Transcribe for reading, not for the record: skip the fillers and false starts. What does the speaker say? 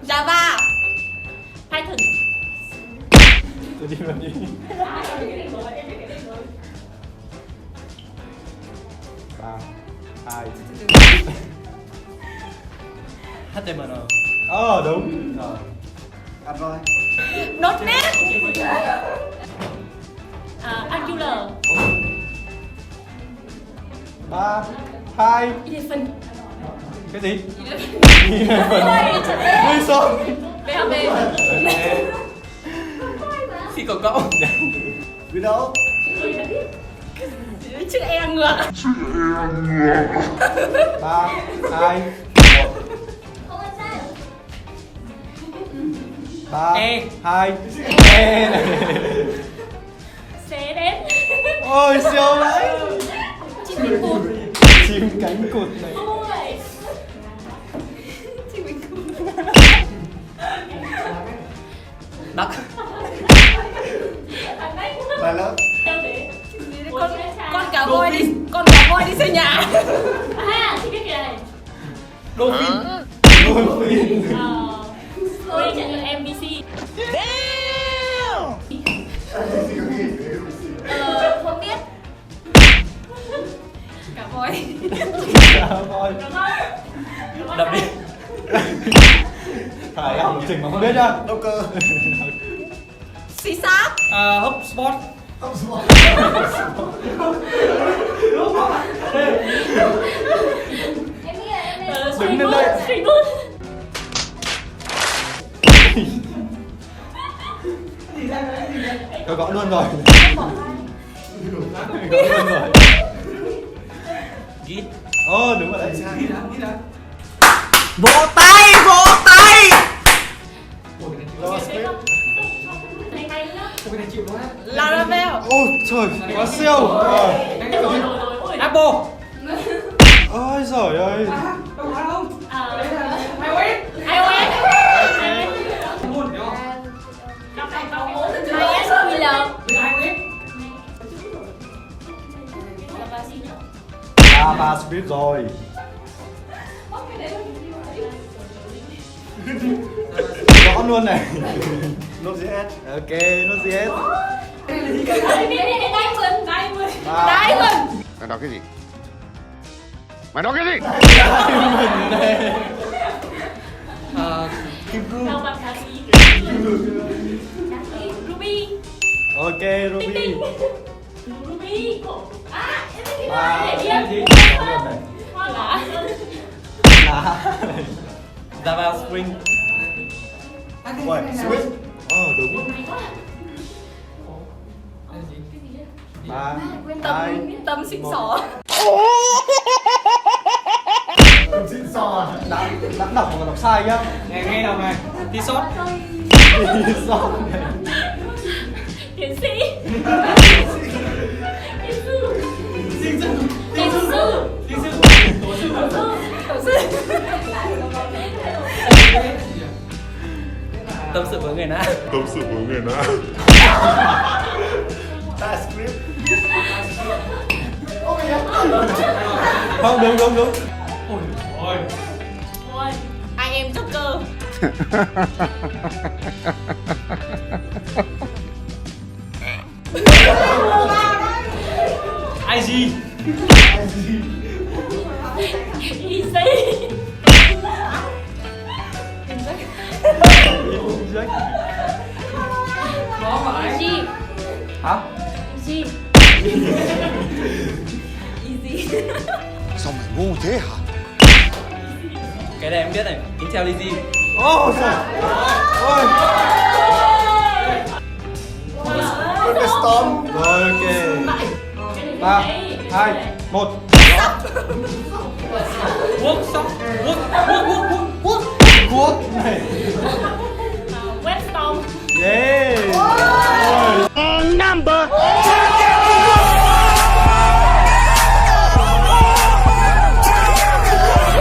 Java. Python. Tôi đi làm gì? 3, 2. HTML. Đúng. Rồi. Ăn rồi. .NET. Angular. 3, 2. Elephant. Cái gì? Elephant. Đi xong. PHP. Khi có cậu. Vì đâu? Chữ E ngược. 3, 2, 1. 3, E. 2. E này. Xé đến. Ôi siêu đấy. Chim cánh cụt. Chim cánh cụt này. Ôi. Chim cánh cụt. Đắc. Bài lớp. Con cá voi đi, con cá voi đi xây nhà. Thì biết cái này. Dolphin. Dolphin. Tôi nhận được MVC. Không biết. Cá voi. Cá voi. Đập đi. Phải học lập trình mà không biết nhá. Đâu cơ. Xí sát. HubSpot. Đứng lên đây. Tôi gõ luôn rồi. Gõ luôn rồi. Git. Đúng rồi đấy. Vỗ tay, vỗ tay. Laravel. Ôi trời, quá siêu. Apple. Ôi giời ơi. JavaScript rồi. Gõ luôn này. Node.js. Ok, Node.js. Diamond. Mày nói cái gì? Mày nói cái gì? Diamond này. Ruby. Ok, Ruby. Ruby. Ba. Điểm. Luôn này. Hoa lá. Lá. Java Spring. Uầy, switch. Đúng. 3, 2. Tâm xịn xỏ. Xịn sò. Đã đọc mà đọc sai nhá. Nghe nào này. Tí sót. Sao này? Tiến sĩ. Tâm sự với người lạ. TypeScript. Không, đúng. Ôi. Anh em Joker. IG. Easy. Khó phải. Easy. Hả? Easy. Easy. Sao mày ngu thế hả? Cái này em biết này. Intel Easy. Ôi trời. Ôi. Perfect Storm. Rồi ok. 3, 2, 1. Workshop. Quốc này.